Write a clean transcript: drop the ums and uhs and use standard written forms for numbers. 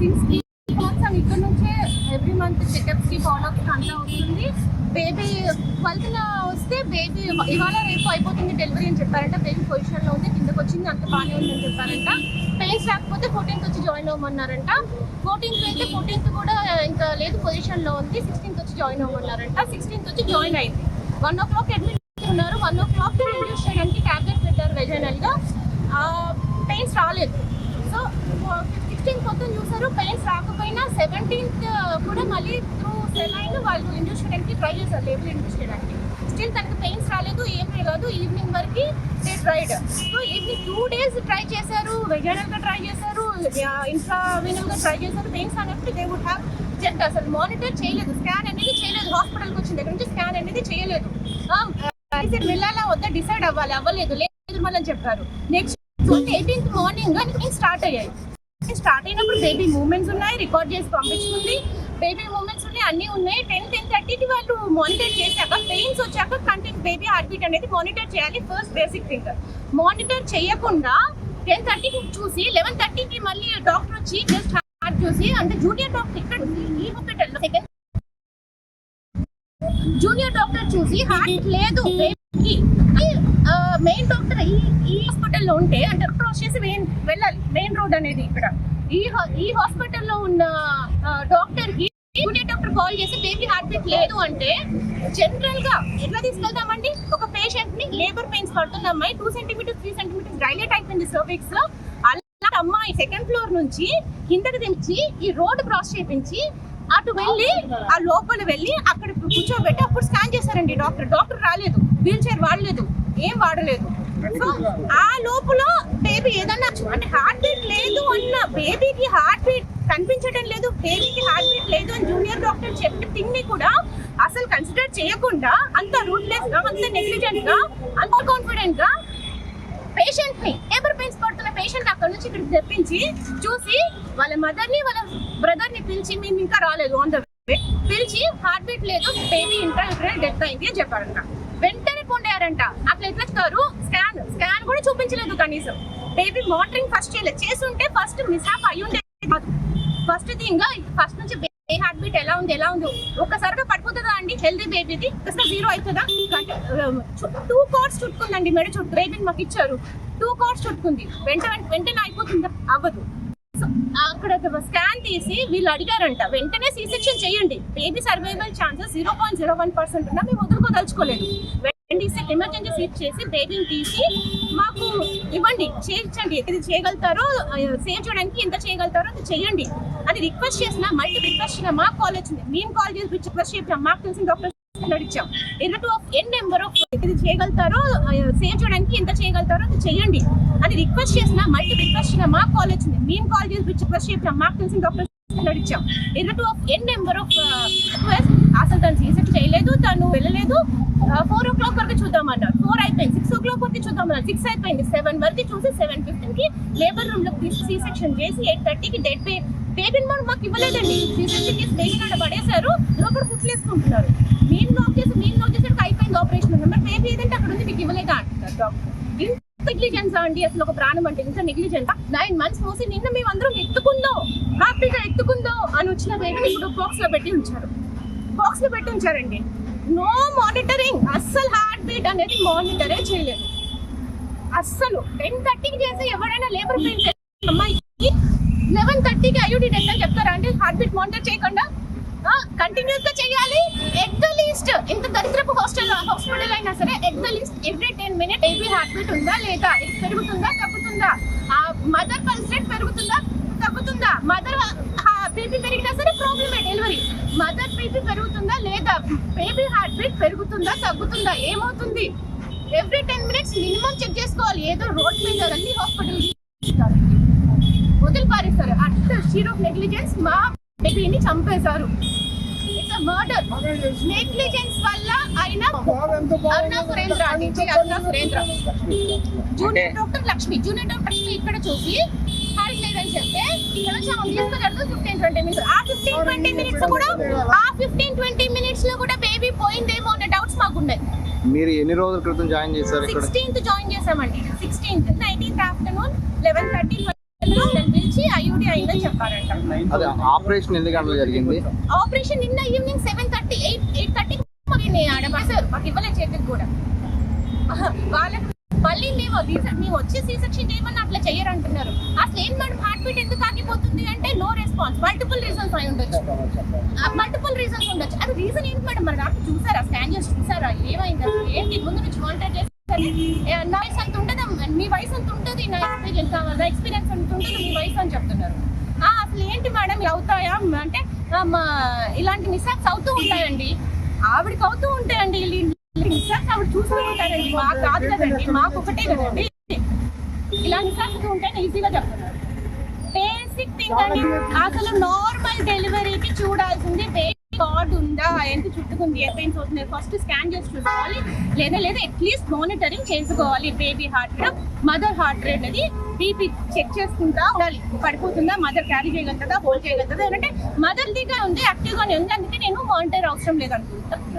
సంవత్సరం ఇక్కడ నుంచే ఎవ్రీ మంత్ చెకప్స్కి ఫాలోఅప్స్ అంతా వస్తుంది. బేబీ 12న వస్తే బేబీ ఇవాళ రేపు అయిపోతుంది డెలివరీ అని చెప్పారంట. బేబీ పొజిషన్లో ఉంది, కిందకు వచ్చింది, అంత బాగానే ఉందని చెప్పారంట. పెయిన్స్ రాకపోతే 14th వచ్చి జాయిన్ అవ్వమన్నారంట. 14th అయితే 14th కూడా ఇంకా లేదు, పొజిషన్లో ఉంది. 16th వచ్చి జాయిన్ అవ్వమన్నారంట. 16th వచ్చి జాయిన్ అయింది. 1 o'clock అడ్మిట్ ఉన్నారు. 1 o'clock ఇండ్యూస్ చేయడానికి ట్యాబ్లెట్ పెట్టారు వెజైనల్గా. పెయిన్స్ రాలేదు. సో 16th మొత్తం చూసారు, పెయిన్స్ రాకపోయినా 17th కూడా మళ్ళీ త్రూ సెలైన్ వాళ్ళు ఇండ్యూస్ చేయడానికి ట్రై చేశారు, లేబుల్ ఇండ్యూస్ చేయడానికి. స్టిల్ తనకి పెయిన్స్ రాలేదు, ఏమీ కాదు. ఈవినింగ్ వరకు they tried. So evening 2 days try చేశారు, వెజైనల్గా ట్రై చేశారు, ఇంట్రావీనల్గా ట్రై చేశారు. పెయిన్స్ అనేప్పుడు దే వుడ్ హ్యావ్ జస్ట్ అసలు మానిటర్ చేయలేదు, స్కాన్ అనేది చేయలేదు. హాస్పిటల్కి వచ్చిన దగ్గర నుంచి స్కాన్ అనేది చేయలేదు. వెళ్ళాలా వద్దా డిసైడ్ అవ్వలేదు, లేదు మళ్ళీ చెప్పారు. నెక్స్ట్ 18th మార్నింగ్ స్టార్ట్ అయ్యాయి. స్టార్ట్ అయినప్పుడు బేబీ మూమెంట్స్ ఉన్నాయి, రికార్డ్ చేసి పంపించుకుంది. బేబీ మూమెంట్స్ ఉన్నాయి, అన్నీ ఉన్నాయి. 10-10:30కి వాళ్ళు మానిటర్ చేశాక పెయిన్స్ వచ్చాక కంటిన్యూ బేబీ హార్ట్ బీట్ అనేది మానిటర్ చేయాలి. First basic thing. మానిటర్ చేయకుండా 10:30కి చూసి 11:30కి మళ్ళీ డాక్టర్ వచ్చి జస్ట్ హార్ట్ చూసి, అంటే జూనియర్ డాక్టర్ ఇక్కడ ఈ హాస్పిటల్లో సెకండ్ జూనియర్ డాక్టర్ చూసి హార్ట్ లేదు బేబీకి. మెయిన్ డాక్టర్ ఈ హాస్పిటల్లో ఉంటే అంటే క్రాస్ చేసి వెళ్ళాలి మెయిన్ రోడ్ అనేది. ఇక్కడ ఈ హాస్పిటల్లో ఉన్న డాక్టర్కి జూనియర్ డాక్టర్ కాల్ చేసి బేబీ హార్ట్ బీట్ లేదు అంటే జనరల్ గా ఎట్లా తీసుకెళ్తామండి? ఒక పేషెంట్ ని లేబర్ పెయిన్స్ పడుతున్న అమ్మాయి 2 cm 3 cm డైలేట్ అయిపోయింది సర్విక్స్ లో. అలా అమ్మాయి 2nd floor నుంచి కిందకి దించి ఈ రోడ్ క్రాస్ చేయించి అటు వెళ్ళి ఆ లోపల వెళ్ళి అక్కడ కూర్చోబెట్టి అప్పుడు స్కాన్ చేశారండి డాక్టర్ రాలేదు, వీల్ చైర్ వాడలేదు, ఏం వాడలేదు. సో ఆ లోపల బేబీ ఏదన్నా అంటే హార్ట్ బీట్ లేదు అన్న, బేబీకి హార్ట్ బీట్ కనిపించడం లేదు, బేబీకి హార్ట్ బీట్ లేదు అని జూనియర్ డాక్టర్ చెప్పిన థింగ్ ని కూడా అసలు కన్సిడర్ చేయకుండా అంత రూట్లెస్ గా, అంత నెగ్లిజెంట్ గా, అంత కాన్ఫిడెంట్ గా పేషెంట్ ని లేబర్ పెయిన్స్ పడుతున్న పేషెంట్ అక్కడ నుంచి ఇక్కడికి తెప్పించి చూసి వాళ్ళ మదర్ ని వాళ్ళ బ్రదర్ ని పిలిచి మేము ఇంకా రాలేదు ఆన్ ద వే పిలిచి హార్ట్ బీట్ లేదు, బేబీ ఇంట్రాయూటరల్ డెత్ అయింది అని చెప్పారంట. వెంటనే పొందారంట. అట్లా ఎట్లా చెప్తారు? స్కాన్ కూడా చూపించలేదు కనీసం. బేబీ మానిటరింగ్ ఫస్ట్ చేయలేదు. చేస్తుంటే ఫస్ట్ మిస్హాప్ అయ్యి ఉండేది కాదు. ఫస్ట్ థింగ్ ఫస్ట్ నుంచి బేబీ హార్ట్ బీట్ ఎలా ఉంది ఒక్కసారిగా పడిపోతుందా అండి? హెల్దీ బేబీది ఒకసారి 0 అవుతుందా? 2 కార్డ్స్ చుట్టుకుందండి మెడ చుట్టూ. బేబీని మాకు ఇచ్చారు, 2 కార్డ్స్ చుట్టుకుంది. వెంటనే అయిపోతుందా? అవ్వదు. సో అక్కడ స్కాన్ తీసి వీళ్ళు అడిగారంట వెంటనే C-section చేయండి, బేబీ సర్వైవల్ ఛాన్సెస్ 0.01% ఉన్నా మేము వదులుకోదలుచుకోలేదు. ఎమర్జెన్సీ సీట్ చేసి బేబీని తీసి మాకు ఇవ్వండి, చేయించండి, ఇది చేయగలుగుతారో సేవ్ చేయడానికి ఎంత చేయగలుగుతారో అది చేయండి అని రిక్వెస్ట్ చేసిన, మళ్ళీ రిక్వెస్ట్ చేసిన మాకు కాల్ వచ్చింది. మేము కాల్ చేసి రిక్వెస్ట్ చేసాం, మాకు తెలిసిన డాక్టర్ ఇచ్చాం. నెంబర్ ఆఫ్ ఇది చేయగలుగుతారో సేవ్ చేయడానికి ఎంత చేయగలుగుతారో అది చేయండి అని రిక్వెస్ట్ చేసిన, మళ్ళీ రిక్వెస్ట్ చేసిన మాకు కాల్ వచ్చింది. మేము కాల్ చేసి రిక్వెస్ట్ చేసాం, మాకు తెలిసిన డాక్టర్ ఇచ్చాం. Number of request. అసలు తను C-section చేయలేదు, తను వెళ్ళలేదు. 4 o'clock వరకు చూద్దామన్నారు, 4 అయిపోయింది. 6 o'clock వరకు చూద్దామన్నారు, 6 అయిపోయింది. 7 వరకు చూసి 7:15కి లేబర్ రూమ్ లో C-section చేసి 8:30కి డెడ్ బేబీని మాకు ఇవ్వలేదండి. C-section చేసి బేబీ అక్కడ పడేశారు, లోపల కుట్లేసుకుంటున్నారు. మేము నోట్ చేసేటికి అయిపోయింది ఆపరేషన్. మరి బేబీ ఏదంటే అక్కడ ఉంది, మీకు ఇవ్వలేదా అంటున్నారు డాక్టర్. ఇంత నెగ్లిజెన్సా అండి అసలు? ఒక ప్రాణం అంటే ఇంత నెగ్లిజెన్స్? 9 months మోసి నిన్న మేము అందరం హ్యాపీగా ఎత్తుకుందో అని వచ్చిన బేబీని ఇప్పుడు బాక్స్ లో పెట్టి ఉంచారండి. నో మానిటరింగ్, అస్సలు హార్ట్ బీట్ అనేది మానిటరే చేయలేదు అస్సలు. 10:30కి చేసి ఎవరైనా లేబర్ పెయిన్స్ అమ్మాయికి 11:30కి ఐయుడి డెత్ అని చెప్తారా అండి? హార్ట్ బీట్ మానిటర్ చేయకుండా కంటిన్యూస్ గా చేయాలి. ఎట్ ద లీస్ట్ ఇంత దరిద్రపు హాస్పిటల్ అయినా సరే at the least every 10 minutes baby heart beat ఉందా లేదా, పెరుగుతుందా తగ్గుతుందా, మదర్ పల్స్ రేట్ పెరుగుతుందా తగ్గుతుందా, మదర్ బేబీ పెరిగినా సరే ప్రాబ్లమే డెలివరీ, మదర్ బేబీ పెరుగుతుందా లేదా, బేబీ హార్ట్ బీట్ పెరుగుతుందా తగ్గుతుందా, ఏమవుతుంది, ఎవ్రీ 10 minutes మినిమం చెక్ చేసుకోవాలి. ఏదో రోడ్ మీద అన్ని హాస్పిటల్ వదిలి పారేస్తారు. అట్ షీర్ ఆఫ్ నెగ్లిజెన్స్ మా బేబీని చంపేశారు. It's murder. నెగ్లిజెన్స్ వల్ల అయినా అరుణ సురేంద్ర జూనియర్ డాక్టర్ లక్ష్మి ఇక్కడ చూసి హార్ట్ లేదని చెప్తే ఇక్కడ నుంచి తీసుకెళ్ళారు 15-20 minutes. ఆ 15-20 minutes లో కూడా బేబీ పోయిందేమో అనే డౌట్స్ మాకు ఉన్నాయి. మీరు ఎన్ని రోజుల క్రితం జాయిన్ చేశారు? 16th జాయిన్ చేసామండి. 16th 19th afternoon 11:30 పిలిచి PCOD అయిందని చెప్పారంట. అదే ఆపరేషన్ ఎన్ని గంటలు జరిగింది? ఆపరేషన్ నిన్న ఈవినింగ్ 7:30 8:30 మాకు ఇవ్వలేదు చేతికి కూడా. వాళ్ళకి మళ్ళీ మేము వచ్చి సీసెక్షన్ చేయమని అట్లా చెయ్యరంటున్నారు. అసలు ఏం మేడం హార్ట్ బీట్ ఎందుకు ఆగిపోతుంది అంటే నో రెస్పాన్స్. మల్టిపుల్ రీజన్స్ అయి ఉండొచ్చు, అది రీజన్ ఏంటి మేడం? మరి డాక్టర్ చూసారా, స్కాన్ చేసి చూసారా ఏమైంది అసలు ఏంటి? ముందు నుంచి కాంటాక్ట్ చేస్తారు. నా వయసు అంత ఉంటుందా, మీ వయసు అంత ఉంటుంది, నా ఎక్స్పీరియన్స్ అంత ఉంటుంది, మీ వయసు అని చెప్తున్నారు. అసలు ఏంటి మేడం ఇలా అవుతాయా అంటే ఇలాంటి మిస్టేక్స్ అవుతూ ఉంటాయండి, ఆవిడకి అవుతూ ఉంటాయండి. మిస్టేక్స్ ఆవిడ చూస్తూ ఉంటారండి, మాకు కాదు కదండి, మాకు ఒకటే కదండి. ఇలా మిస్టేక్స్ ఉంటే ఈజీగా చెప్తున్నారు. బేసిక్ థింగ్ అండి, అసలు నార్మల్ డెలివరీకి చూడాల్సింది బేబీ కార్డ్ ఉందా, ఎంత చుట్టుకుంది, ఏ పెయిన్స్ అవుతుంది, ఫస్ట్ స్కాన్ చేసి చూసుకోవాలి. లేదా అట్లీస్ట్ మానిటరింగ్ చేసుకోవాలి. Baby heart rate, mother heart rate అది బీపీ చెక్ చేసుకుంటా ఉండాలి. పడిపోతుందా, మదర్ క్యారీ చేయగలుగుతుందా, హోల్డ్ చేయగలుగుతుందా, అంటే మదర్ దిగా ఉంది, యాక్టివ్ గానే ఉంది, అందుకే నేను మానిటర్ అవసరం లేదనుకుంటా.